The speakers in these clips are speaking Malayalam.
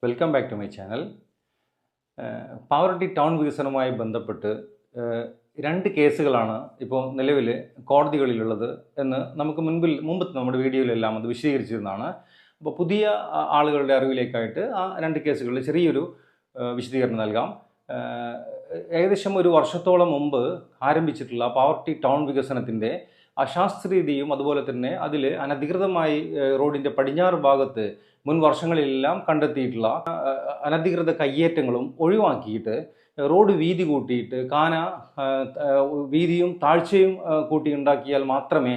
Welcome back to my channel. Pavaratti town വികസനവുമായി ബന്ധപ്പെട്ട് രണ്ട് കേസുകളാണ് ഇപ്പോൾ നിലവിൽ കോടതികളിലുള്ളത് എന്ന് നമുക്ക് മുമ്പത്തെ നമ്മുടെ വീഡിയോയിലെല്ലാം അത് വിശദീകരിച്ചിരുന്നതാണ്. അപ്പോൾ പുതിയ ആളുകളുടെ അറിവിലേക്കായിട്ട് ആ രണ്ട് കേസുകളിൽ ചെറിയൊരു വിശദീകരണം നൽകാം. ഏകദേശം ഒരു വർഷത്തോളം മുമ്പ് ആരംഭിച്ചിട്ടുള്ള പാവറട്ടി ടൗൺ വികസനത്തിൻ്റെ അശാസ്ത്രീയതയും അതുപോലെ തന്നെ അതിൽ അനധികൃതമായി റോഡിൻ്റെ പടിഞ്ഞാറ് ഭാഗത്ത് മുൻ വർഷങ്ങളിലെല്ലാം കണ്ടെത്തിയിട്ടുള്ള അനധികൃത കയ്യേറ്റങ്ങളും ഒഴിവാക്കിയിട്ട് റോഡ് വീതി കൂട്ടിയിട്ട് വീതിയും താഴ്ചയും കൂട്ടി ഉണ്ടാക്കിയാൽ മാത്രമേ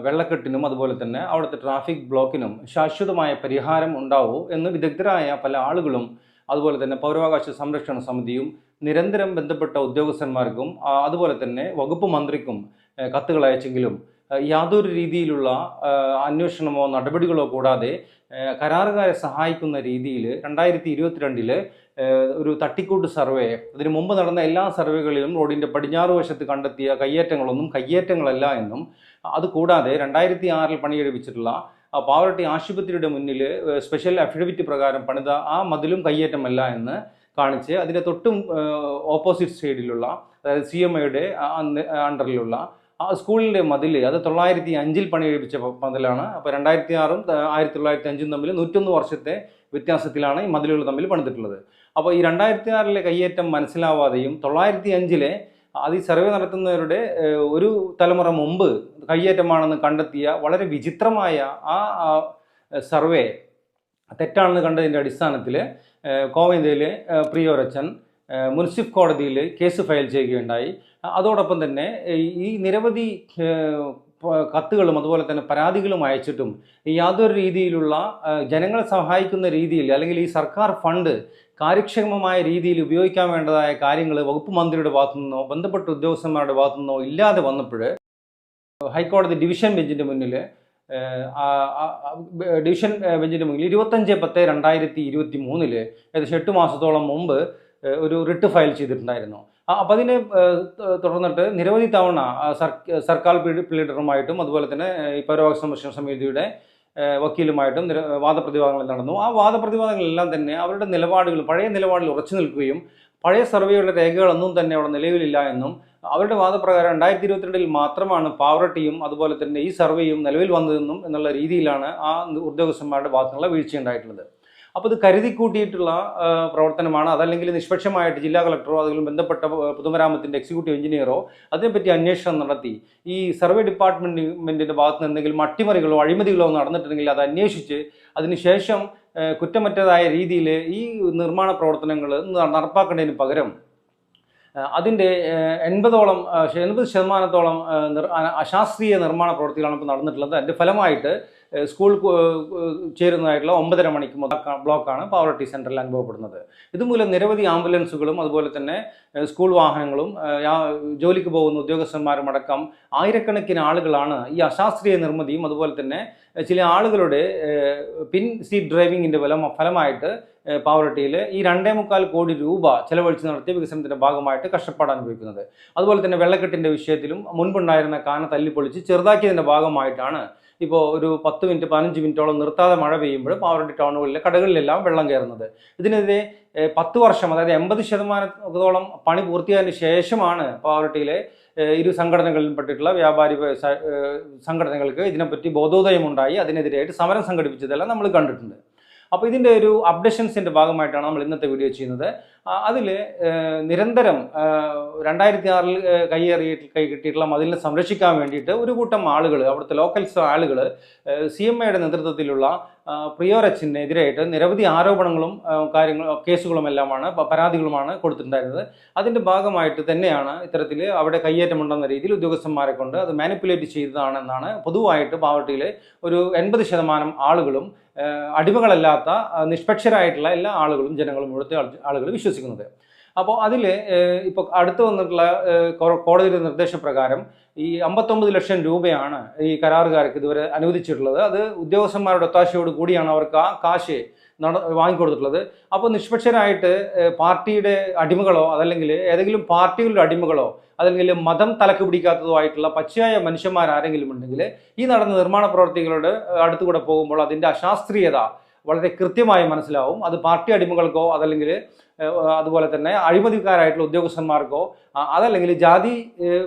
വെള്ളക്കെട്ടിനും അതുപോലെ തന്നെ അവിടുത്തെ ട്രാഫിക് ബ്ലോക്കിനും ശാശ്വതമായ പരിഹാരം ഉണ്ടാവൂ എന്ന് വിദഗ്ധരായ പല ആളുകളും അതുപോലെ തന്നെ പൗരാവകാശ സംരക്ഷണ സമിതിയും നിരന്തരം ബന്ധപ്പെട്ട ഉദ്യോഗസ്ഥന്മാർക്കും അതുപോലെ തന്നെ വകുപ്പ് മന്ത്രിക്കും കത്തുകൾ അയച്ചെങ്കിലും യാതൊരു രീതിയിലുള്ള അന്വേഷണമോ നടപടികളോ കൂടാതെ കരാറുകാരെ സഹായിക്കുന്ന രീതിയിൽ 2022 ഒരു തട്ടിക്കൂട്ട് സർവേ, അതിനു മുമ്പ് നടന്ന എല്ലാ സർവേകളിലും റോഡിൻ്റെ പടിഞ്ഞാറ് വശത്ത് കണ്ടെത്തിയ കയ്യേറ്റങ്ങളൊന്നും കയ്യേറ്റങ്ങളല്ല എന്നും അതുകൂടാതെ 2006 പണിയെടുപ്പിച്ചിട്ടുള്ള പാവറട്ടി ആശുപത്രിയുടെ മുന്നിൽ സ്പെഷ്യൽ അഫിഡവിറ്റ് പ്രകാരം പണിത ആ മതിലും കയ്യേറ്റമല്ല എന്ന് കാണിച്ച് അതിൻ്റെ തൊട്ടും ഓപ്പോസിറ്റ് സൈഡിലുള്ള, അതായത് CMIയുടെ അണ്ടറിലുള്ള ആ സ്കൂളിൻ്റെ മതിൽ അത് 1905 പണിയെടുപ്പിച്ച മതിലാണ്. അപ്പോൾ 2006 1905 തമ്മിൽ 101 വർഷത്തെ വ്യത്യാസത്തിലാണ് ഈ മതിലുകൾ തമ്മിൽ പണിതിട്ടുള്ളത്. അപ്പോൾ ഈ 2006 കയ്യേറ്റം മനസ്സിലാവാതെയും 905 അത് ഈ സർവേ നടത്തുന്നവരുടെ ഒരു തലമുറ മുമ്പ് കയ്യേറ്റമാണെന്ന് കണ്ടെത്തിയ വളരെ വിചിത്രമായ ആ സർവേ തെറ്റാണെന്ന് കണ്ടതിൻ്റെ അടിസ്ഥാനത്തിൽ കോവന്തിയിലെ പ്രിയോരച്ചൻ മുൻസിഫ് കോടതിയിൽ കേസ് ഫയൽ ചെയ്യുകയുണ്ടായി. അതോടൊപ്പം തന്നെ ഈ നിരവധി കത്തുകളും അതുപോലെ തന്നെ പരാതികളും അയച്ചിട്ടും യാതൊരു രീതിയിലുള്ള ജനങ്ങളെ സഹായിക്കുന്ന രീതിയിൽ അല്ലെങ്കിൽ ഈ സർക്കാർ ഫണ്ട് കാര്യക്ഷമമായ രീതിയിൽ ഉപയോഗിക്കാൻ വേണ്ടതായ കാര്യങ്ങൾ വകുപ്പ് മന്ത്രിയുടെ ഭാഗത്തു നിന്നോ ബന്ധപ്പെട്ട ഉദ്യോഗസ്ഥന്മാരുടെ ഭാഗത്തു നിന്നോ ഇല്ലാതെ വന്നപ്പോൾ ഹൈക്കോടതി ഡിവിഷൻ ബെഞ്ചിൻ്റെ മുന്നിൽ 25/10/2023 ഏകദേശം 8 മാസത്തോളം മുമ്പ് ഒരു റിട്ട് ഫയൽ ചെയ്തിട്ടുണ്ടായിരുന്നു. അപ്പം അതിനെ തുടർന്നിട്ട് നിരവധി തവണ സർക്കാർ പ്ലീഡറുമായിട്ടും അതുപോലെ തന്നെ ഈ പൗരാവകാശ സംരക്ഷണ സമിതിയുടെ വക്കീലുമായിട്ടും വാദപ്രതിവാദങ്ങൾ നടന്നു. ആ വാദപ്രതിവാദങ്ങളെല്ലാം തന്നെ അവരുടെ പഴയ നിലപാടിൽ ഉറച്ചു നിൽക്കുകയും പഴയ സർവേയുടെ രേഖകളൊന്നും തന്നെ അവിടെ നിലവിലില്ല എന്നും അവരുടെ വാദപ്രകാരം 2022 മാത്രമാണ് പാവറട്ടിയും അതുപോലെ തന്നെ ഈ സർവേയും നിലവിൽ വന്നതെന്നും എന്നുള്ള രീതിയിലാണ് ആ ഉദ്യോഗസ്ഥന്മാരുടെ ഭാഗത്തുനിന്നുള്ള വീഴ്ചയുണ്ടായിട്ടുള്ളത്. അപ്പോൾ ഇത് കരുതി കൂട്ടിയിട്ടുള്ള പ്രവർത്തനമാണ്. അതല്ലെങ്കിൽ നിഷ്പക്ഷമായിട്ട് ജില്ലാ കളക്ടറോ അതിലും ബന്ധപ്പെട്ട പൊതുമരാമത്തിൻ്റെ എക്സിക്യൂട്ടീവ് എഞ്ചിനീയറോ അതിനെപ്പറ്റി അന്വേഷണം നടത്തി ഈ സർവേ ഡിപ്പാർട്ട്മെൻറ്റിൻ്റെ ഭാഗത്ത് നിന്ന് എന്തെങ്കിലും അട്ടിമറികളോ അഴിമതികളോ നടന്നിട്ടുണ്ടെങ്കിൽ അത് അന്വേഷിച്ച് അതിനുശേഷം കുറ്റമറ്റതായ രീതിയിൽ ഈ നിർമ്മാണ പ്രവർത്തനങ്ങൾ നടപ്പാക്കേണ്ടതിന് പകരം അതിൻ്റെ 80% അശാസ്ത്രീയ നിർമ്മാണ പ്രവൃത്തികളാണ് ഇപ്പോൾ നടന്നിട്ടുള്ളത്. അതിൻ്റെ ഫലമായിട്ട് സ്കൂൾ ചേരുന്നതായിട്ടുള്ള 9:30 മണിക്ക് ബ്ലോക്കാണ് പാവറട്ടി സെൻറ്ററിൽ അനുഭവപ്പെടുന്നത്. ഇതുമൂലം നിരവധി ആംബുലൻസുകളും അതുപോലെ തന്നെ സ്കൂൾ വാഹനങ്ങളും ജോലിക്ക് പോകുന്ന ഉദ്യോഗസ്ഥന്മാരും അടക്കം ആയിരക്കണക്കിന് ആളുകളാണ് ഈ അശാസ്ത്രീയ നിർമ്മിതിയും അതുപോലെ തന്നെ ചില ആളുകളുടെ പിൻ സീറ്റ് ഡ്രൈവിങ്ങിൻ്റെ ഫലമായിട്ട് പാവറട്ടിയിൽ ഈ 2.25 കോടി രൂപ ചെലവഴിച്ച് നടത്തിയ വികസനത്തിൻ്റെ ഭാഗമായിട്ട് കഷ്ടപ്പാട് അനുഭവിക്കുന്നത്. അതുപോലെ തന്നെ വെള്ളക്കെട്ടിൻ്റെ വിഷയത്തിലും മുൻപുണ്ടായിരുന്ന കാന തല്ലിപ്പൊളിച്ച് ചെറുതാക്കിയതിൻ്റെ ഭാഗമായിട്ടാണ് ഇപ്പോൾ ഒരു 10 മിനിറ്റ് 15 മിനിറ്റോളം നിർത്താതെ മഴ പെയ്യുമ്പോൾ പാവറട്ടി ടൗണുകളിലെ കടകളിലെല്ലാം വെള്ളം കയറുന്നത്. ഇതിനെതിരെ 10 വർഷം, അതായത് 80% പണി പൂർത്തിയായതിനു ശേഷമാണ് പാവറട്ടിയിലെ ഇരു സംഘടനകളിൽ പെട്ടിട്ടുള്ള വ്യാപാരി സംഘടനകൾക്ക് ഇതിനെപ്പറ്റി ബോധോദയമുണ്ടായി അതിനെതിരായിട്ട് സമരം സംഘടിപ്പിച്ചതെല്ലാം നമ്മൾ കണ്ടിട്ടുണ്ട്. അപ്പോൾ ഇതിൻ്റെ ഒരു അപ്ഡേഷൻസിൻ്റെ ഭാഗമായിട്ടാണ് നമ്മൾ ഇന്നത്തെ വീഡിയോ ചെയ്യുന്നത്. അതിൽ നിരന്തരം 2006 കൈ കിട്ടിയിട്ടുള്ള മതിലിനെ സംരക്ഷിക്കാൻ വേണ്ടിയിട്ട് ഒരു കൂട്ടം ആളുകൾ, അവിടുത്തെ ലോക്കൽസ് ആളുകൾ CMIയുടെ നേതൃത്വത്തിലുള്ള പ്രിയോരച്ചിനെതിരായിട്ട് നിരവധി ആരോപണങ്ങളും കേസുകളുമെല്ലാമാണ് പരാതികളുമാണ് കൊടുത്തിട്ടുണ്ടായിരുന്നത്. അതിൻ്റെ ഭാഗമായിട്ട് തന്നെയാണ് ഇത്തരത്തിൽ അവിടെ കയ്യേറ്റമുണ്ടെന്ന രീതിയിൽ ഉദ്യോഗസ്ഥന്മാരെ കൊണ്ട് അത് മാനിപ്പുലേറ്റ് ചെയ്തതാണെന്നാണ് പൊതുവായിട്ട് പാവറട്ടിയിലെ ഒരു 80% ആളുകളും അടിമകളല്ലാത്ത നിഷ്പക്ഷരായിട്ടുള്ള എല്ലാ ആളുകളും ജനങ്ങളും ഇവിടുത്തെ ആളുകൾ വിശ്വസിക്കുന്നത്. അപ്പോൾ അതിൽ ഇപ്പോൾ അടുത്ത് വന്നിട്ടുള്ള കോടതിയുടെ നിർദ്ദേശപ്രകാരം ഈ 59 ലക്ഷം രൂപയാണ് ഈ കരാറുകാർക്ക് ഇതുവരെ അനുവദിച്ചിട്ടുള്ളത്. അത് ഉദ്യോഗസ്ഥന്മാരുടെ ഒത്താശയോട് കൂടിയാണ് അവർക്ക് ആ കാശ് വാങ്ങിക്കൊടുത്തിട്ടുള്ളത്. അപ്പോൾ നിഷ്പക്ഷരായിട്ട് പാർട്ടിയുടെ അടിമകളോ അതല്ലെങ്കിൽ ഏതെങ്കിലും പാർട്ടികളുടെ അടിമകളോ അതല്ലെങ്കിൽ മതം തലക്ക് പിടിക്കാത്തതോ ആയിട്ടുള്ള പച്ചയായ മനുഷ്യന്മാർ ആരെങ്കിലും ഉണ്ടെങ്കിൽ ഈ നടന്ന നിർമ്മാണ പ്രവർത്തികളുടെ അടുത്തുകൂടെ പോകുമ്പോൾ അതിൻ്റെ അശാസ്ത്രീയത വളരെ കൃത്യമായി മനസ്സിലാവും. അത് പാർട്ടി അടിമകൾക്കോ അതല്ലെങ്കിൽ അതുപോലെ തന്നെ അഴിമതിക്കാരായിട്ടുള്ള ഉദ്യോഗസ്ഥന്മാർക്കോ അതല്ലെങ്കിൽ ജാതി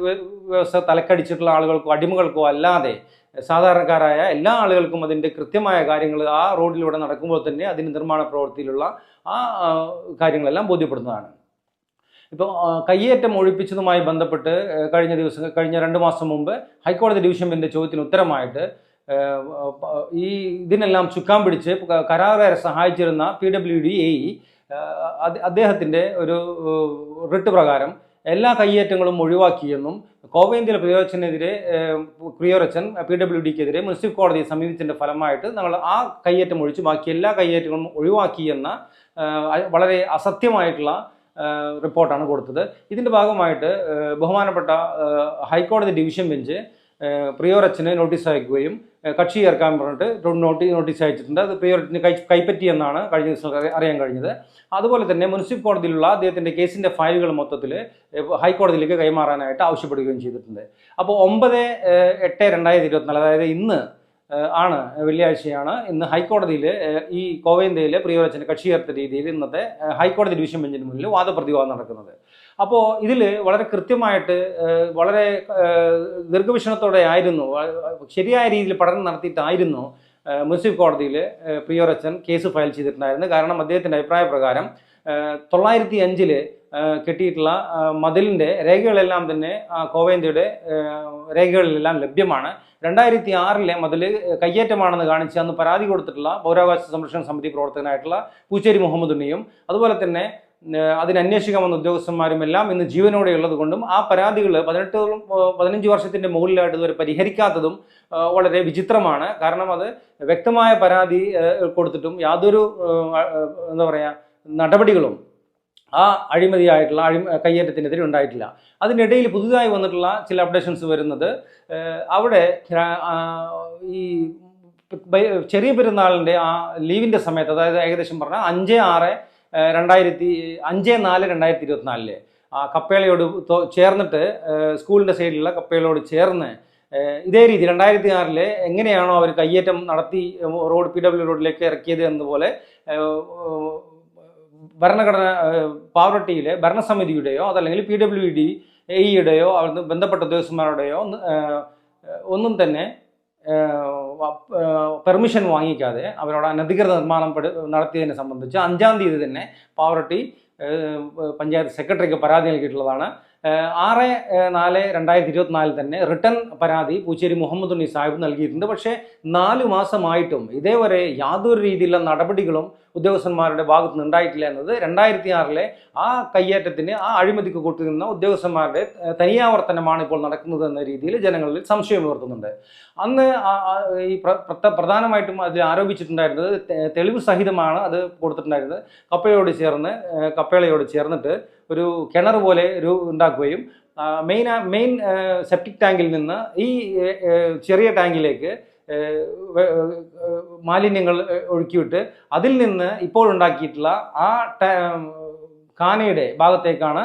വ്യവസ്ഥ തലക്കടിച്ചിട്ടുള്ള ആളുകൾക്കോ അടിമകൾക്കോ അല്ലാതെ സാധാരണക്കാരായ എല്ലാ ആളുകൾക്കും അതിൻ്റെ കൃത്യമായ കാര്യങ്ങൾ ആ റോഡിലൂടെ നടക്കുമ്പോൾ തന്നെ അതിൻ്റെ നിർമ്മാണ പ്രവൃത്തിയിലുള്ള ആ കാര്യങ്ങളെല്ലാം ബോധ്യപ്പെടുന്നതാണ്. ഇപ്പോൾ കയ്യേറ്റം ഒഴിപ്പിച്ചതുമായി ബന്ധപ്പെട്ട് കഴിഞ്ഞ 2 മാസം മുമ്പ് ഹൈക്കോടതി ഡിവിഷൻ ബെഞ്ചിൻ്റെ ചോദ്യത്തിന് ഉത്തരമായിട്ട് ഈ ഇതിനെല്ലാം ചുക്കാൻ പിടിച്ച് കരാറുകാരെ സഹായിച്ചിരുന്ന PWD AE അദ്ദേഹത്തിൻ്റെ ഒരു റിട്ട് പ്രകാരം എല്ലാ കയ്യേറ്റങ്ങളും ഒഴിവാക്കിയെന്നും കോവേന്ത്യയിലെ പ്രിയോരച്ചൻ PWDക്കെതിരെ മുനിസിപ്പൽ കോടതിയെ സമീപിച്ചതിൻ്റെ ഫലമായിട്ട് ഞങ്ങൾ ആ കയ്യേറ്റം ഒഴിച്ച് ബാക്കി എല്ലാ കയ്യേറ്റങ്ങളും ഒഴിവാക്കിയെന്ന വളരെ അസത്യമായിട്ടുള്ള റിപ്പോർട്ടാണ് കൊടുത്തത്. ഇതിൻ്റെ ഭാഗമായിട്ട് ബഹുമാനപ്പെട്ട ഹൈക്കോടതി ഡിവിഷൻ ബെഞ്ച് പ്രിയോരച്ചന് നോട്ടീസ് അയക്കുകയും കക്ഷി ചേർക്കാൻ പറഞ്ഞിട്ട് നോട്ടീസ് അയച്ചിട്ടുണ്ട്. അത് പ്രിയോരച്ചന് കൈപ്പറ്റിയെന്നാണ് കഴിഞ്ഞ ദിവസം അറിയാൻ കഴിഞ്ഞത്. അതുപോലെ തന്നെ മുനിസിപ്പൽ കോടതിയിലുള്ള അദ്ദേഹത്തിൻ്റെ കേസിൻ്റെ ഫയലുകൾ മൊത്തത്തിൽ ഹൈക്കോടതിയിലേക്ക് കൈമാറാനായിട്ട് ആവശ്യപ്പെടുകയും ചെയ്തിട്ടുണ്ട്. അപ്പോൾ 9/8/2024 അതായത് ഇന്ന് ആണ്, വെള്ളിയാഴ്ചയാണ്, ഇന്ന് ഹൈക്കോടതിയിൽ ഈ കോവേന്ത്യയിലെ പ്രിയോരച്ചന് കക്ഷി ചേർത്ത രീതിയിൽ ഇന്നത്തെ ഹൈക്കോടതി ഡിവിഷൻ ബെഞ്ചിന് മുന്നിൽ വാദപ്രതിവാദം നടക്കുന്നത്. അപ്പോൾ ഇതിൽ വളരെ കൃത്യമായിട്ട് വളരെ ദീർഘവീക്ഷണത്തോടെ ആയിരുന്നു, ശരിയായ രീതിയിൽ പഠനം നടത്തിയിട്ടായിരുന്നു മുനിസിപ്പൽ കോടതിയിൽ പ്രിയോരച്ചൻ കേസ് ഫയൽ ചെയ്തിട്ടുണ്ടായിരുന്നു. കാരണം അദ്ദേഹത്തിൻ്റെ അഭിപ്രായ പ്രകാരം 905 കെട്ടിയിട്ടുള്ള മതിലിൻ്റെ രേഖകളെല്ലാം തന്നെ കോവേന്ത്യയുടെ രേഖകളിലെല്ലാം ലഭ്യമാണ്. 2006 മതിൽ കയ്യേറ്റമാണെന്ന് കാണിച്ച് അന്ന് പരാതി കൊടുത്തിട്ടുള്ള പൗരാവകാശ സംരക്ഷണ സമിതി പ്രവർത്തകനായിട്ടുള്ള പൂച്ചേരി മുഹമ്മദ് ഉണ്ണിയും അതുപോലെ തന്നെ അതിനന്വേഷിക്കാൻ വന്ന ഉദ്യോഗസ്ഥന്മാരും എല്ലാം ഇന്ന് ജീവനോടെ ഉള്ളത് കൊണ്ടും ആ പരാതികൾ 15 വർഷത്തിൻ്റെ മുകളിലായിട്ട് ഇതുവരെ പരിഹരിക്കാത്തതും വളരെ വിചിത്രമാണ്. കാരണം അത് വ്യക്തമായ പരാതി കൊടുത്തിട്ടും യാതൊരു എന്താ പറയുക നടപടികളും ആ അഴിമതിയായിട്ടുള്ള കയ്യേറ്റത്തിനെതിരെ ഉണ്ടായിട്ടില്ല. അതിനിടയിൽ പുതുതായി വന്നിട്ടുള്ള ചില അപ്ഡേഷൻസ് വരുന്നത് അവിടെ ഈ ചെറിയ പെരുന്നാളിൻ്റെ ആ ലീവിൻ്റെ സമയത്ത്, അതായത് ഏകദേശം പറഞ്ഞാൽ 5/4/2024 കപ്പേളയോട് ചേർന്നിട്ട് സ്കൂളിൻ്റെ സൈഡിലുള്ള കപ്പേളയോട് ചേർന്ന് ഇതേ രീതി 2006 എങ്ങനെയാണോ അവർ കയ്യേറ്റം നടത്തി റോഡ് PW റോഡിലേക്ക് ഇറക്കിയത് എന്നതുപോലെ ഭരണഘടന പാവറട്ടിയിലെ ഭരണസമിതിയുടെയോ അതല്ലെങ്കിൽ PWD AEയുടെയോ ബന്ധപ്പെട്ട ഉദ്യോഗസ്ഥന്മാരുടെയോ ഒന്നും തന്നെ പെർമിഷൻ വാങ്ങിക്കാതെ അവരോട് അനധികൃത നിർമ്മാണം നടത്തിയതിനെ സംബന്ധിച്ച് 5-ാം തീയതി തന്നെ പാവറട്ടി പഞ്ചായത്ത് സെക്രട്ടറിക്ക് പരാതി നൽകിയിട്ടുള്ളതാണ്. 6/4/2024 തന്നെ റിട്ടേൺ പരാതി പൂച്ചേരി മുഹമ്മദ് ഉണ്ണി സാഹിബ് നൽകിയിട്ടുണ്ട്. പക്ഷേ 4 മാസമായിട്ടും ഇതേവരെ യാതൊരു രീതിയിലുള്ള നടപടികളും ഉദ്യോഗസ്ഥന്മാരുടെ ഭാഗത്ത് നിന്ന് ഉണ്ടായിട്ടില്ല എന്നത് 2006 ആ കയ്യേറ്റത്തിന് ആ അഴിമതിക്ക് കൂട്ടുനിന്ന ഉദ്യോഗസ്ഥന്മാരുടെ തനിയാവർത്തനമാണ് ഇപ്പോൾ നടക്കുന്നത് എന്ന രീതിയിൽ ജനങ്ങളിൽ സംശയം ഉയർത്തുന്നുണ്ട്. അന്ന് ഈ പ്രധാനമായിട്ടും അതിൽ ആരോപിച്ചിട്ടുണ്ടായിരുന്നത് തെളിവ് സഹിതമാണ് അത് കൊടുത്തിട്ടുണ്ടായിരുന്നത്. കപ്പേളയോട് ചേർന്നിട്ട് ഒരു കിണർ പോലെ ഉണ്ടാക്കുകയും മെയിൻ സെപ്റ്റിക് ടാങ്കിൽ നിന്ന് ഈ ചെറിയ ടാങ്കിലേക്ക് മാലിന്യങ്ങൾ ഒഴുക്കിവിട്ട് അതിൽ നിന്ന് ഇപ്പോൾ ഉണ്ടാക്കിയിട്ടുള്ള ആ കാനയുടെ ഭാഗത്തേക്കാണ്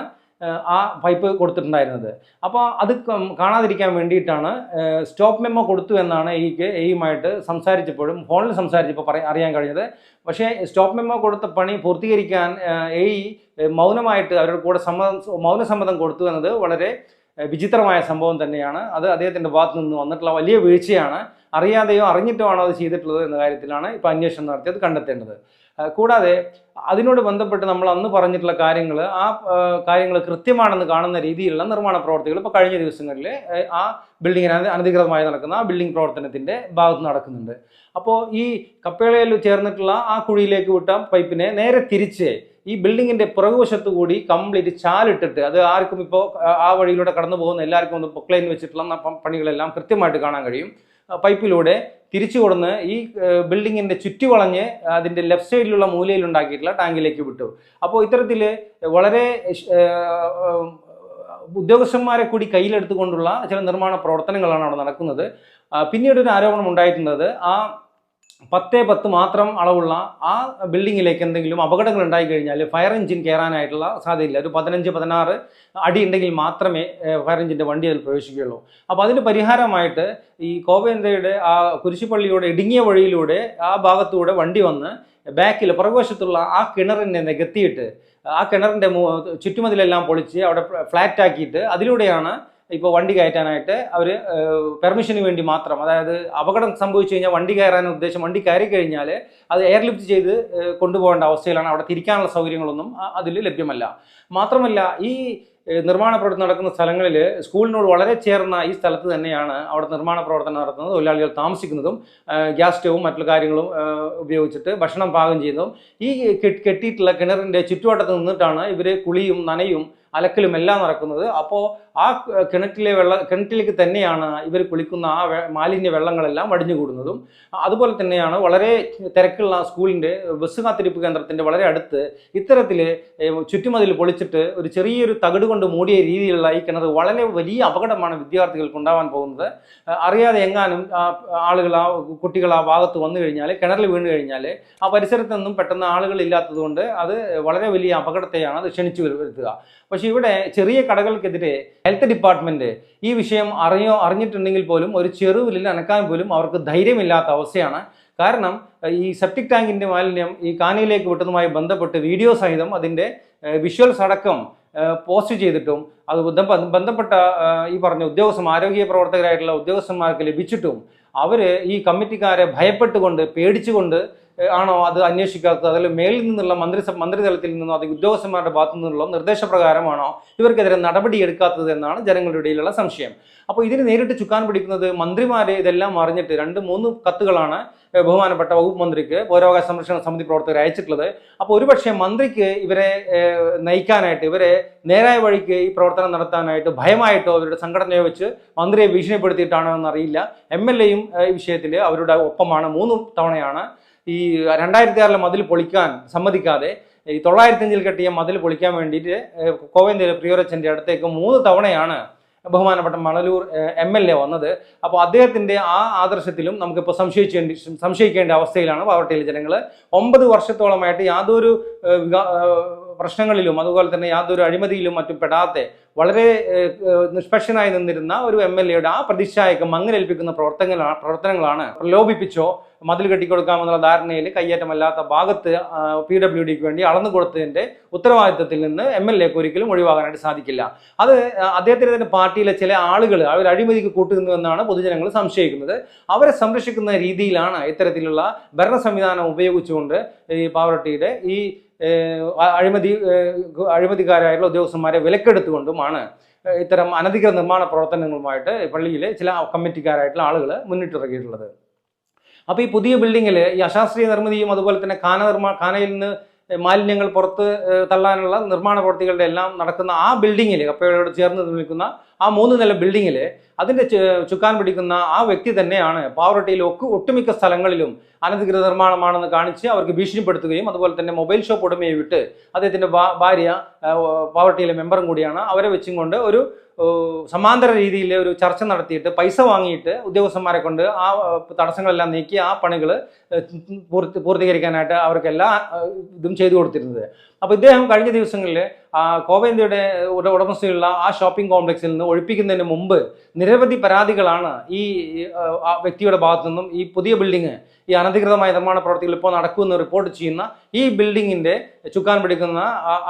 ആ പൈപ്പ് കൊടുത്തിട്ടുണ്ടായിരുന്നത്. അപ്പോൾ അത് കാണാതിരിക്കാൻ വേണ്ടിയിട്ടാണ് സ്റ്റോപ്പ് മെമ്മോ കൊടുത്തു എന്നാണ് എയുമായിട്ട് സംസാരിച്ചപ്പോഴും ഫോണിൽ സംസാരിച്ചപ്പോൾ അറിയാൻ കഴിഞ്ഞത്. പക്ഷേ സ്റ്റോപ്പ് മെമ്മോ കൊടുത്ത പണി പൂർത്തീകരിക്കാൻ മൗനമായിട്ട് അവരുടെ കൂടെ മൗനസമ്മതം കൊടുത്തു എന്നത് വളരെ വിചിത്രമായ സംഭവം തന്നെയാണ്. അത് അദ്ദേഹത്തിൻ്റെ ഭാഗത്തു നിന്ന് വന്നിട്ടുള്ള വലിയ വീഴ്ചയാണ്. അറിയാതെയോ അറിഞ്ഞിട്ടോ ആണോ അത് ചെയ്തിട്ടുള്ളത് എന്ന കാര്യത്തിലാണ് ഇപ്പോൾ അന്വേഷണം നടത്തിയത് കണ്ടെത്തേണ്ടത്. കൂടാതെ അതിനോട് ബന്ധപ്പെട്ട് നമ്മൾ അന്ന് പറഞ്ഞിട്ടുള്ള കാര്യങ്ങൾ കാര്യങ്ങൾ കൃത്യമാണെന്ന് കാണുന്ന രീതിയിലുള്ള നിർമ്മാണ പ്രവർത്തികൾ ഇപ്പോൾ കഴിഞ്ഞ ദിവസങ്ങളിൽ ആ ബിൽഡിങ്ങിന് അനധികൃതമായി നടക്കുന്ന ആ ബിൽഡിംഗ് പ്രവർത്തനത്തിൻ്റെ ഭാഗത്ത് നടക്കുന്നുണ്ട്. അപ്പോൾ ഈ കപ്പേളയിൽ ചേർന്നിട്ടുള്ള ആ കുഴിയിലേക്ക് വിട്ട പൈപ്പിനെ നേരെ തിരിച്ച് ഈ ബിൽഡിങ്ങിൻ്റെ പുറകുവശത്തു കൂടി കംപ്ലീറ്റ് ചാലിട്ടിട്ട് അത് ആർക്കും ഇപ്പോൾ ആ വഴിയിലൂടെ കടന്നു പോകുന്ന എല്ലാവർക്കും ഒന്ന് പൊക്ലൈൻ വെച്ചിട്ടുള്ള പണികളെല്ലാം കൃത്യമായിട്ട് കാണാൻ കഴിയും. പൈപ്പിലൂടെ തിരിച്ചു കൊടുന്ന് ഈ ബിൽഡിങ്ങിൻ്റെ ചുറ്റുവളഞ്ഞ് അതിൻ്റെ ലെഫ്റ്റ് സൈഡിലുള്ള മൂലയിൽ ഉണ്ടാക്കിയിട്ടുള്ള ടാങ്കിലേക്ക് വിട്ടു. അപ്പോൾ ഇത്തരത്തിൽ വളരെ ഉദ്യോഗസ്ഥന്മാരെ കൂടി കയ്യിലെടുത്തുകൊണ്ടുള്ള ചില നിർമ്മാണ പ്രവർത്തനങ്ങളാണ് അവിടെ നടക്കുന്നത്. പിന്നീട് ഒരു ആരോപണം ഉണ്ടായിട്ടുള്ളത് ആ 10x10 മാത്രം അളവുള്ള ആ ബിൽഡിങ്ങിലേക്ക് എന്തെങ്കിലും അപകടങ്ങൾ ഉണ്ടായി കഴിഞ്ഞാൽ ഫയർ എഞ്ചിൻ കയറാനായിട്ടുള്ള സാധ്യതയില്ല. ഒരു 15-16 അടി ഉണ്ടെങ്കിൽ മാത്രമേ ഫയർ എഞ്ചിൻ്റെ വണ്ടി അതിൽ പ്രവേശിക്കുകയുള്ളൂ. അപ്പോൾ അതിന് പരിഹാരമായിട്ട് ഈ കോവേന്ദ്രയുടെ ആ കുരിശുപള്ളിയുടെ ഇടുങ്ങിയ വഴിയിലൂടെ ആ ഭാഗത്തൂടെ വണ്ടി വന്ന് ബാക്കിൽ പുറകുവശത്തുള്ള ആ കിണറിനെ നികത്തിയിട്ട് ആ കിണറിൻ്റെ ചുറ്റുമതിലെല്ലാം പൊളിച്ച് അവിടെ ഫ്ലാറ്റ് ആക്കിയിട്ട് അതിലൂടെയാണ് ഇപ്പോൾ വണ്ടി കയറ്റാനായിട്ട് അവർ പെർമിഷന് വേണ്ടി മാത്രം, അതായത് അപകടം സംഭവിച്ചു കഴിഞ്ഞാൽ വണ്ടി കയറാൻ ഉദ്ദേശം, വണ്ടി കയറി കഴിഞ്ഞാൽ അത് എയർലിഫ്റ്റ് ചെയ്ത് കൊണ്ടുപോകേണ്ട അവസ്ഥയിലാണ്. അവിടെ തിരിക്കാനുള്ള സൗകര്യങ്ങളൊന്നും അതിൽ ലഭ്യമല്ല. മാത്രമല്ല ഈ നിർമ്മാണ പ്രവർത്തനം നടക്കുന്ന സ്ഥലങ്ങളിൽ സ്കൂളിനോട് വളരെ ചേർന്ന ഈ സ്ഥലത്ത് തന്നെയാണ് അവിടെ നിർമ്മാണ പ്രവർത്തനം നടത്തുന്നത്. തൊഴിലാളികൾ താമസിക്കുന്നതും ഗ്യാസ് സ്റ്റവും മറ്റുള്ള കാര്യങ്ങളും ഉപയോഗിച്ചിട്ട് ഭക്ഷണം പാകം ചെയ്യുന്നതും ഈ കെട്ടിയിട്ടുള്ള കിണറിൻ്റെ ചുറ്റുവട്ടത്ത് നിന്നിട്ടാണ് ഇവർ കുളിയും നനയും അലക്കലും എല്ലാം നടക്കുന്നത്. അപ്പോൾ ആ കിണറ്റിലേക്ക് തന്നെയാണ് ഇവർ കുളിക്കുന്ന ആ മാലിന്യ വെള്ളങ്ങളെല്ലാം അടിഞ്ഞുകൂടുന്നതും. അതുപോലെ തന്നെയാണ് വളരെ തിരക്കുള്ള സ്കൂളിൻ്റെ ബസ് കാത്തിരിപ്പ് കേന്ദ്രത്തിൻ്റെ വളരെ അടുത്ത് ഇത്തരത്തിൽ ചുറ്റുമതിൽ പൊളിച്ചിട്ട് ഒരു ചെറിയൊരു തകിട് കൊണ്ട് മൂടിയ രീതിയിലുള്ള ഈ കിണർ വളരെ വലിയ അപകടമാണ് വിദ്യാർത്ഥികൾക്ക് ഉണ്ടാവാൻ പോകുന്നത്. അറിയാതെ എങ്ങാനും കുട്ടികൾ ആ ഭാഗത്ത് വന്നു കഴിഞ്ഞാൽ, കിണറിൽ വീണ് കഴിഞ്ഞാൽ ആ പരിസരത്ത് നിന്നും പെട്ടെന്ന് ആളുകൾ ഇല്ലാത്തത് കൊണ്ട് അത് വളരെ വലിയ അപകടത്തെയാണ് അത് ക്ഷണിച്ചു വരുത്തുക. പക്ഷേ ഇവിടെ ചെറിയ കടകൾക്കെതിരെ ഹെൽത്ത് ഡിപ്പാർട്ട്മെന്റ് ഈ വിഷയം അറിഞ്ഞിട്ടുണ്ടെങ്കിൽ പോലും ഒരു ചെറുവിലിൽ അനക്കാൻ പോലും അവർക്ക് ധൈര്യമില്ലാത്ത അവസ്ഥയാണ്. കാരണം ഈ സെപ്റ്റിക് ടാങ്കിന്റെ മാലിന്യം ഈ കാനയിലേക്ക് വിട്ടതുമായി ബന്ധപ്പെട്ട് വീഡിയോ സഹിതം അതിന്റെ വിഷ്വൽസ് അടക്കം പോസ്റ്റ് ചെയ്തിട്ടും അത് ബന്ധപ്പെട്ട ഈ പറഞ്ഞ ആരോഗ്യ പ്രവർത്തകരായിട്ടുള്ള ഉദ്യോഗസ്ഥന്മാർക്ക് ലഭിച്ചിട്ടും അവർ ഈ കമ്മിറ്റിക്കാരെ ഭയപ്പെട്ടുകൊണ്ട് പേടിച്ചുകൊണ്ട് ആണോ അത് അന്വേഷിക്കാത്തത്, അതിൽ മേലിൽ നിന്നുള്ള മന്ത്രിതലത്തിൽ നിന്നോ അത് ഉദ്യോഗസ്ഥന്മാരുടെ ഭാഗത്തു നിന്നുള്ള നിർദ്ദേശപ്രകാരമാണോ ഇവർക്കെതിരെ നടപടി എടുക്കാത്തത് എന്നാണ് ജനങ്ങളുടെ ഇടയിലുള്ള സംശയം. അപ്പോൾ ഇതിന് നേരിട്ട് ചുക്കാൻ പിടിക്കുന്നത് മന്ത്രിമാരെ ഇതെല്ലാം അറിഞ്ഞിട്ട് 2-3 കത്തുകളാണ് ബഹുമാനപ്പെട്ട വകുപ്പ് മന്ത്രിക്ക് പൗരാവകാശ സംരക്ഷണ സമിതി പ്രവർത്തകർ അയച്ചിട്ടുള്ളത്. അപ്പോൾ ഒരുപക്ഷെ മന്ത്രിക്ക് ഇവരെ നയിക്കാനായിട്ട്, ഇവരെ നേരായ വഴിക്ക് ഈ പ്രവർത്തനം നടത്താനായിട്ട് ഭയമായിട്ടോ അവരുടെ സംഘടനയെ വെച്ച് മന്ത്രിയെ ഭീഷണിപ്പെടുത്തിയിട്ടാണോ എന്നറിയില്ല. MLAയും ഈ വിഷയത്തിൽ അവരുടെ ഒപ്പമാണ്. 3 തവണയാണ് ഈ 2006 മതിൽ പൊളിക്കാൻ സമ്മതിക്കാതെ ഈ 905 കെട്ടിയ മതിൽ പൊളിക്കാൻ വേണ്ടിയിട്ട് കോവേന്ദ്രയിലെ പ്രിയോരച്ചൻ്റെ അടുത്തേക്ക് 3 തവണയാണ് ബഹുമാനപ്പെട്ട മണലൂർ MLA വന്നത്. അപ്പോൾ അദ്ദേഹത്തിൻ്റെ ആ ആദർശത്തിലും നമുക്കിപ്പോൾ സംശയിക്കേണ്ട അവസ്ഥയിലാണ് പാവറട്ടിയിലെ ജനങ്ങൾ. 9 വർഷത്തോളമായിട്ട് യാതൊരു പ്രശ്നങ്ങളിലും അതുപോലെ തന്നെ യാതൊരു അഴിമതിയിലും മറ്റും പെടാതെ വളരെ നിഷ്പക്ഷനായി നിന്നിരുന്ന ഒരു MLAയുടെ ആ പ്രതിച്ഛായക്ക് മങ്ങലേൽപ്പിക്കുന്ന പ്രവർത്തനങ്ങളാണ് പ്രലോഭിപ്പിച്ചോ മതിൽ കെട്ടിക്കൊടുക്കാമെന്നുള്ള ധാരണയിൽ കയ്യേറ്റമല്ലാത്ത ഭാഗത്ത് PWDക്ക് വേണ്ടി അളന്നു കൊടുത്തതിൻ്റെ ഉത്തരവാദിത്വത്തിൽ നിന്ന് MLAക്ക് ഒരിക്കലും ഒഴിവാകാനായിട്ട് സാധിക്കില്ല. അത് അദ്ദേഹത്തിൻ്റെ പാർട്ടിയിലെ ചില ആളുകൾ അവർ അഴിമതിക്ക് കൂട്ടുന്നുവെന്നാണ് പൊതുജനങ്ങൾ സംശയിക്കുന്നത്. അവരെ സംരക്ഷിക്കുന്ന രീതിയിലാണ് ഇത്തരത്തിലുള്ള ഭരണ സംവിധാനം ഉപയോഗിച്ചുകൊണ്ട് ഈ പാവറട്ടിയുടെ ഈ അഴിമതിക്കാരായിട്ടുള്ള ഉദ്യോഗസ്ഥന്മാരെ വിലക്കെടുത്തുകൊണ്ടുമാണ് ഇത്തരം അനധികൃത നിർമ്മാണ പ്രവർത്തനങ്ങളുമായിട്ട് പള്ളിയിലെ ചില കമ്മിറ്റിക്കാരായിട്ടുള്ള ആളുകൾ മുന്നിട്ടിറങ്ങിയിട്ടുള്ളത്. അപ്പോൾ ഈ പുതിയ ബിൽഡിങ്ങിൽ ഈ അശാസ്ത്രീയ നിർമ്മിതിയും അതുപോലെ തന്നെ കാനയിൽ നിന്ന് മാലിന്യങ്ങൾ പുറത്ത് തള്ളാനുള്ള നിർമ്മാണ പ്രവൃത്തികളുടെ എല്ലാം നടക്കുന്ന ആ ബിൽഡിങ്ങിൽ, കപ്പയോട് ചേർന്ന് നിൽക്കുന്ന ആ 3 നില ബിൽഡിങ്ങിൽ അതിൻ്റെ ചുക്കാൻ പിടിക്കുന്ന ആ വ്യക്തി തന്നെയാണ് പാവറട്ടിയിൽ ഒട്ടുമിക്ക സ്ഥലങ്ങളിലും അനധികൃത നിർമ്മാണമാണെന്ന് കാണിച്ച് അവർക്ക് ഭീഷണിപ്പെടുത്തുകയും അതുപോലെ തന്നെ മൊബൈൽ ഷോപ്പ് ഉടമയെ വിട്ട് അദ്ദേഹത്തിൻ്റെ ഭാര്യ പാവറട്ടിയിലെ മെമ്പറും കൂടിയാണ്. അവരെ വെച്ചും കൊണ്ട് ഒരു സമാന്തര രീതിയിൽ ഒരു ചർച്ച നടത്തിയിട്ട് പൈസ വാങ്ങിയിട്ട് ഉദ്യോഗസ്ഥന്മാരെ കൊണ്ട് ആ തടസ്സങ്ങളെല്ലാം നീക്കി ആ പണികൾ പൂർത്തീകരിക്കാനായിട്ട് അവർക്ക് എല്ലാ ഇതും ചെയ്തു കൊടുത്തിരുന്നത്. അപ്പോൾ ഇദ്ദേഹം കഴിഞ്ഞ ദിവസങ്ങളിൽ കോവേന്ദ്രയുടെ ഉടമസ്ഥയിലുള്ള ആ ഷോപ്പിംഗ് കോംപ്ലക്സിൽ നിന്ന് ഒഴിപ്പിക്കുന്നതിന് മുമ്പ് നിരവധി പരാതികളാണ് ഈ വ്യക്തിയുടെ ഭാഗത്തു നിന്നും ഈ പുതിയ ബിൽഡിങ് ഈ അനധികൃതമായ നിർമ്മാണ പ്രവർത്തികൾ ഇപ്പോൾ നടക്കുമെന്ന് റിപ്പോർട്ട് ചെയ്യുന്ന ഈ ബിൽഡിങ്ങിൻ്റെ ചുക്കാൻ പിടിക്കുന്ന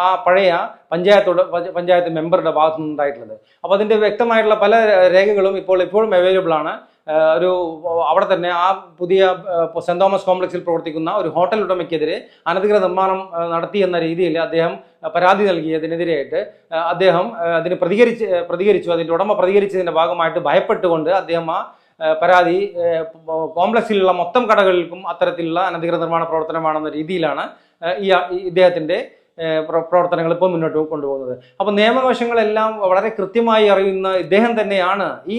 ആ പഴയ പഞ്ചായത്ത് മെമ്പറുടെ ഭാഗത്തു നിന്നുണ്ടായിട്ടുള്ളത്. അപ്പോൾ അതിൻ്റെ വ്യക്തമായിട്ടുള്ള പല രേഖകളും ഇപ്പോഴും അവൈലബിൾ ആണ്. അവിടെ തന്നെ ആ പുതിയ സെന്റ് തോമസ് കോംപ്ലക്സിൽ പ്രവർത്തിക്കുന്ന ഒരു ഹോട്ടൽ ഉടമയ്ക്കെതിരെ അനധികൃത നിർമ്മാണം നടത്തി എന്ന രീതിയിൽ അദ്ദേഹം പരാതി നൽകിയതിനെതിരായിട്ട് അദ്ദേഹം അതിന് പ്രതികരിച്ചു. അതിൻ്റെ ഉടമ പ്രതികരിച്ചതിൻ്റെ ഭാഗമായിട്ട് ഭയപ്പെട്ടുകൊണ്ട് അദ്ദേഹം ആ പരാതി കോംപ്ലക്സിലുള്ള മൊത്തം കടകൾക്കും അത്തരത്തിലുള്ള അനധികൃത നിർമ്മാണ പ്രവർത്തനമാണെന്ന രീതിയിലാണ് ഇദ്ദേഹത്തിൻ്റെ പ്രവർത്തനങ്ങൾ ഇപ്പോൾ മുന്നോട്ട് കൊണ്ടുപോകുന്നത്. അപ്പോൾ നിയമവശങ്ങളെല്ലാം വളരെ കൃത്യമായി അറിയുന്ന ഇദ്ദേഹം തന്നെയാണ് ഈ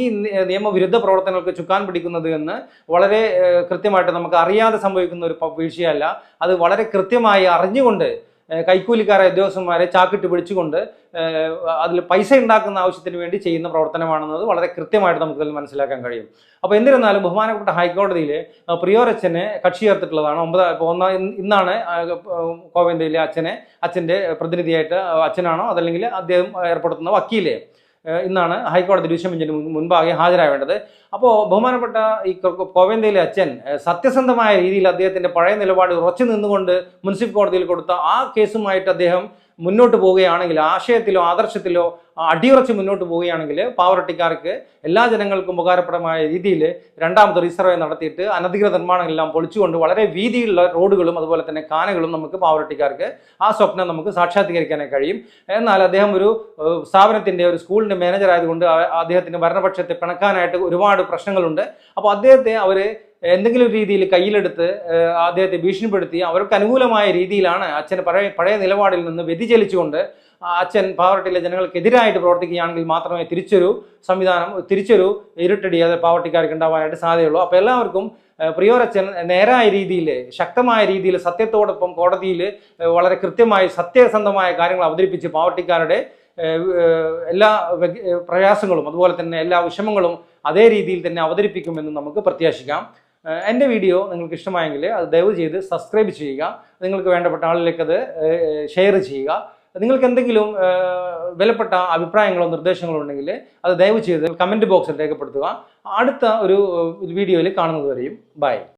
നിയമവിരുദ്ധ പ്രവർത്തനങ്ങൾക്ക് ചുക്കാൻ പിടിക്കുന്നത് എന്ന് വളരെ കൃത്യമായിട്ട് നമുക്ക് അറിയാതെ സംഭവിക്കുന്ന ഒരു വീഴ്ചയല്ല. അത് വളരെ കൃത്യമായി അറിഞ്ഞുകൊണ്ട് കൈക്കൂലിക്കാരെ ഉദ്യോഗസ്ഥന്മാരെ ചാക്കിട്ട് പിടിച്ചുകൊണ്ട് അതിൽ പൈസ ഉണ്ടാക്കുന്ന ആവശ്യത്തിന് വേണ്ടി ചെയ്യുന്ന പ്രവർത്തനമാണെന്നത് വളരെ കൃത്യമായിട്ട് നമുക്കതിൽ മനസ്സിലാക്കാൻ കഴിയും. അപ്പോൾ എന്നിരുന്നാലും ബഹുമാനപ്പെട്ട ഹൈക്കോടതിയിൽ പ്രിയോരച്ഛനെ കക്ഷി ചേർത്തിട്ടുള്ളതാണ്. ഇന്നാണ് കോവന്തയിലെ അച്ഛൻ്റെ പ്രതിനിധിയായിട്ട് അച്ഛനാണോ അതല്ലെങ്കിൽ അദ്ദേഹം ഏർപ്പെടുത്തുന്ന വക്കീലെ ഇന്നാണ് ഹൈക്കോടതി ഡിവിഷൻ ബെഞ്ചിന് മുൻപാകെ ഹാജരാവേണ്ടത്. അപ്പോൾ ബഹുമാനപ്പെട്ട ഈ കോവന്തയിലെ അച്ഛൻ സത്യസന്ധമായ രീതിയിൽ അദ്ദേഹത്തിൻ്റെ പഴയ നിലപാട് ഉറച്ചു നിന്നുകൊണ്ട് മുനിസിപ്പൽ കോടതിയിൽ കൊടുത്ത ആ കേസുമായിട്ട് അദ്ദേഹം മുന്നോട്ട് പോവുകയാണെങ്കിൽ, ആശയത്തിലോ ആദർശത്തിലോ അടിയുറച്ച് മുന്നോട്ട് പോവുകയാണെങ്കിൽ പാവറട്ടിക്കാർക്ക് എല്ലാ ജനങ്ങൾക്കും ഉപകാരപ്രദമായ രീതിയിൽ രണ്ടാമത്തെ റീസർവേ നടത്തിയിട്ട് അനധികൃത നിർമ്മാണങ്ങളെല്ലാം പൊളിച്ചുകൊണ്ട് വളരെ വീതിയുള്ള റോഡുകളും അതുപോലെ തന്നെ കാനകളും നമുക്ക് പാവറട്ടിക്കാർക്ക് ആ സ്വപ്നം നമുക്ക് സാക്ഷാത്കരിക്കാനായി കഴിയും. എന്നാൽ അദ്ദേഹം ഒരു സ്ഥാപനത്തിൻ്റെ ഒരു സ്കൂളിൻ്റെ മാനേജർ ആയതുകൊണ്ട് അദ്ദേഹത്തിൻ്റെ ഭരണപക്ഷത്തെ പിണക്കാനായിട്ട് ഒരുപാട് പ്രശ്നങ്ങളുണ്ട്. അപ്പോൾ അദ്ദേഹത്തെ അവർ എന്തെങ്കിലും രീതിയിൽ കയ്യിലെടുത്ത് അദ്ദേഹത്തെ ഭീഷണിപ്പെടുത്തി അവർക്ക് അനുകൂലമായ രീതിയിലാണ് അച്ഛൻ പഴയ നിലപാടിൽ നിന്ന് വ്യതിചലിച്ചുകൊണ്ട് അച്ഛൻ പാവറട്ടിയിലെ ജനങ്ങൾക്കെതിരായിട്ട് പ്രവർത്തിക്കുകയാണെങ്കിൽ മാത്രമേ തിരിച്ചൊരു ഇരുട്ടടി അത് പാവറട്ടിക്കാർക്ക് ഉണ്ടാവാനായിട്ട് സാധ്യതയുള്ളൂ. അപ്പോൾ എല്ലാവർക്കും പ്രിയോരച്ഛൻ നേരായ രീതിയിൽ ശക്തമായ രീതിയിൽ സത്യത്തോടൊപ്പം കോടതിയിൽ വളരെ കൃത്യമായി സത്യസന്ധമായ കാര്യങ്ങൾ അവതരിപ്പിച്ച് പാവറട്ടിക്കാരുടെ എല്ലാ പ്രയാസങ്ങളും അതുപോലെ തന്നെ എല്ലാ വിഷമങ്ങളും അതേ രീതിയിൽ തന്നെ അവതരിപ്പിക്കുമെന്ന് നമുക്ക് പ്രത്യാശിക്കാം. എൻ്റെ വീഡിയോ നിങ്ങൾക്ക് ഇഷ്ടമായെങ്കിൽ അത് ദയവ് ചെയ്ത് സബ്സ്ക്രൈബ് ചെയ്യുക. നിങ്ങൾക്ക് വേണ്ടപ്പെട്ട ആളിലേക്ക് അത് ഷെയർ ചെയ്യുക. നിങ്ങൾക്ക് എന്തെങ്കിലും വിലപ്പെട്ട അഭിപ്രായങ്ങളോ നിർദ്ദേശങ്ങളോ ഉണ്ടെങ്കിൽ അത് ദയവ് ചെയ്ത് കമൻറ്റ് ബോക്സിൽ രേഖപ്പെടുത്തുക. അടുത്ത ഒരു വീഡിയോയിൽ കാണുന്നത് വരെയും ബൈ.